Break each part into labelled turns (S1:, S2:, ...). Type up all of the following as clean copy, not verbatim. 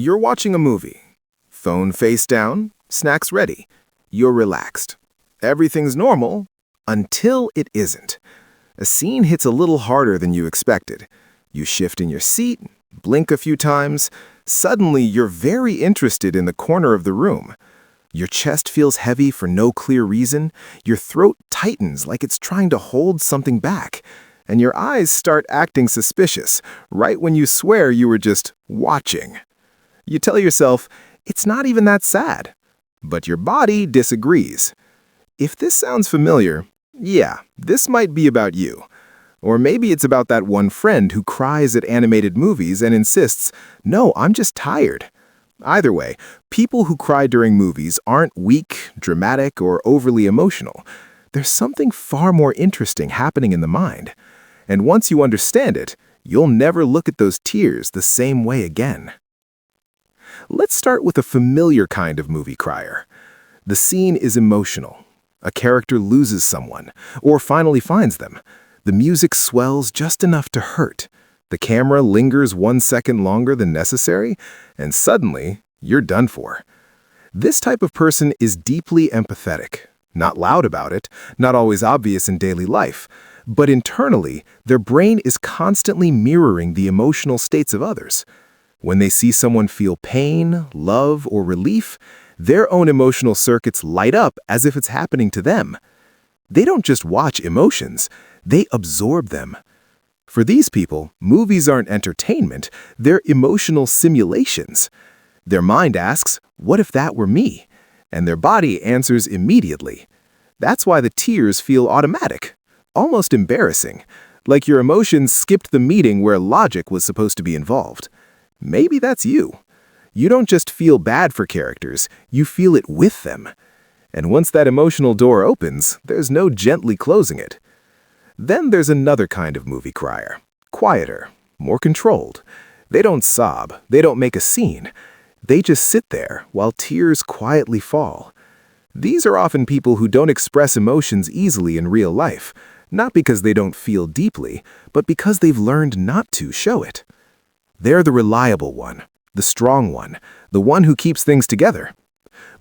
S1: You're watching a movie. Phone face down, snacks ready. You're relaxed. Everything's normal until it isn't. A scene hits a little harder than you expected. You shift in your seat, blink a few times. Suddenly, you're very interested in the corner of the room. Your chest feels heavy for no clear reason. Your throat tightens like it's trying to hold something back. And your eyes start acting suspicious, right when you swear you were just watching. You tell yourself, it's not even that sad. But your body disagrees. If this sounds familiar, yeah, this might be about you. Or maybe it's about that one friend who cries at animated movies and insists, no, I'm just tired. Either way, people who cry during movies aren't weak, dramatic, or overly emotional. There's something far more interesting happening in the mind. And once you understand it, you'll never look at those tears the same way again. Let's start with a familiar kind of movie crier. The scene is emotional. A character loses someone, or finally finds them. The music swells just enough to hurt. The camera lingers 1 second longer than necessary, and suddenly, you're done for. This type of person is deeply empathetic. Not loud about it, not always obvious in daily life, but internally, their brain is constantly mirroring the emotional states of others. When they see someone feel pain, love, or relief, their own emotional circuits light up as if it's happening to them. They don't just watch emotions, they absorb them. For these people, movies aren't entertainment, they're emotional simulations. Their mind asks, what if that were me? And their body answers immediately. That's why the tears feel automatic, almost embarrassing, like your emotions skipped the meeting where logic was supposed to be involved. Maybe that's you. You don't just feel bad for characters, you feel it with them. And once that emotional door opens, there's no gently closing it. Then there's another kind of movie crier. Quieter, more controlled. They don't sob, they don't make a scene. They just sit there while tears quietly fall. These are often people who don't express emotions easily in real life, not because they don't feel deeply, but because they've learned not to show it. They're the reliable one, the strong one, the one who keeps things together.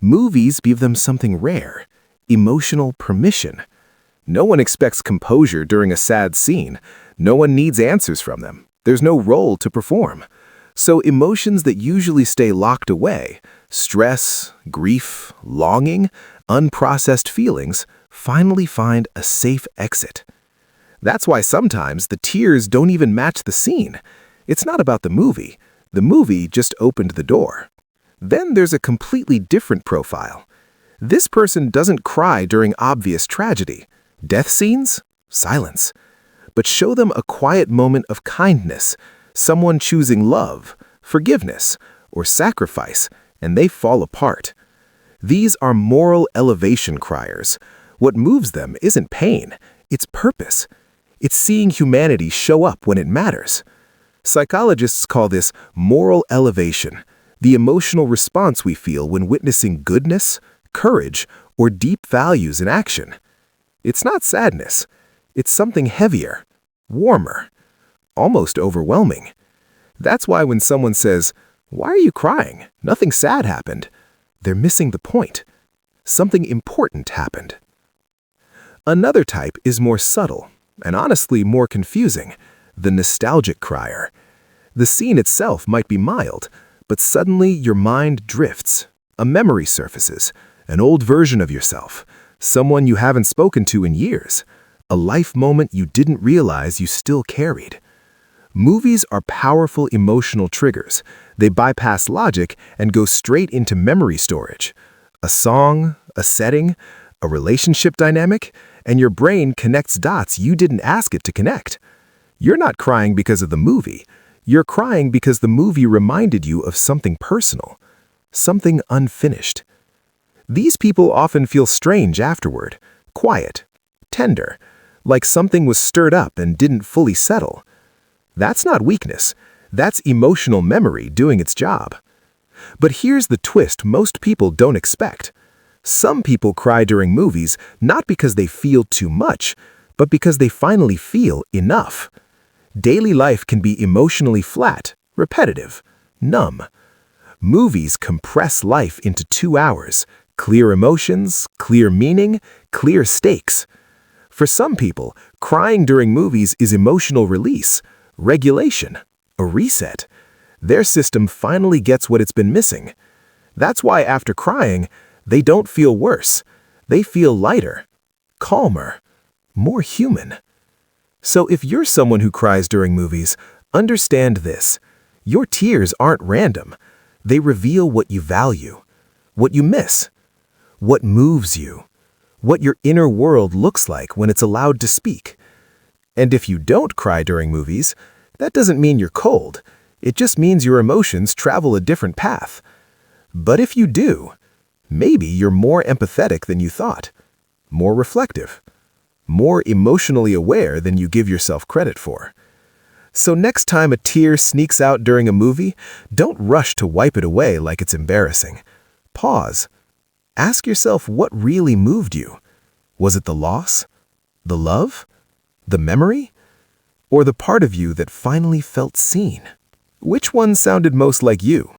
S1: Movies give them something rare, emotional permission. No one expects composure during a sad scene. No one needs answers from them. There's no role to perform. So emotions that usually stay locked away, stress, grief, longing, unprocessed feelings, finally find a safe exit. That's why sometimes the tears don't even match the scene. It's not about the movie. The movie just opened the door. Then there's a completely different profile. This person doesn't cry during obvious tragedy. Death scenes? Silence. But show them a quiet moment of kindness, someone choosing love, forgiveness, or sacrifice, and they fall apart. These are moral elevation criers. What moves them isn't pain, it's purpose. It's seeing humanity show up when it matters. Psychologists call this moral elevation, the emotional response we feel when witnessing goodness, courage, or deep values in action. It's not sadness. It's something heavier, warmer, almost overwhelming. That's why when someone says, "Why are you crying? Nothing sad happened," they're missing the point. Something important happened. Another type is more subtle, and honestly more confusing, the nostalgic crier. The scene itself might be mild, but suddenly your mind drifts. A memory surfaces, an old version of yourself, someone you haven't spoken to in years, a life moment you didn't realize you still carried. Movies are powerful emotional triggers. They bypass logic and go straight into memory storage. A song, a setting, a relationship dynamic, and your brain connects dots you didn't ask it to connect. You're not crying because of the movie. You're crying because the movie reminded you of something personal, something unfinished. These people often feel strange afterward, quiet, tender, like something was stirred up and didn't fully settle. That's not weakness. That's emotional memory doing its job. But here's the twist most people don't expect. Some people cry during movies not because they feel too much, but because they finally feel enough. Daily life can be emotionally flat, repetitive, numb. Movies compress life into 2 hours. Clear emotions, clear meaning, clear stakes. For some people, crying during movies is emotional release, regulation, a reset. Their system finally gets what it's been missing. That's why after crying, they don't feel worse. They feel lighter, calmer, more human. So if you're someone who cries during movies, understand this. Your tears aren't random. They reveal what you value, what you miss, what moves you, what your inner world looks like when it's allowed to speak. And if you don't cry during movies, that doesn't mean you're cold. It just means your emotions travel a different path. But if you do, maybe you're more empathetic than you thought, more reflective, more emotionally aware than you give yourself credit for. So next time a tear sneaks out during a movie, don't rush to wipe it away like it's embarrassing. Pause. Ask yourself what really moved you. Was it the loss? The love? The memory? Or the part of you that finally felt seen? Which one sounded most like you?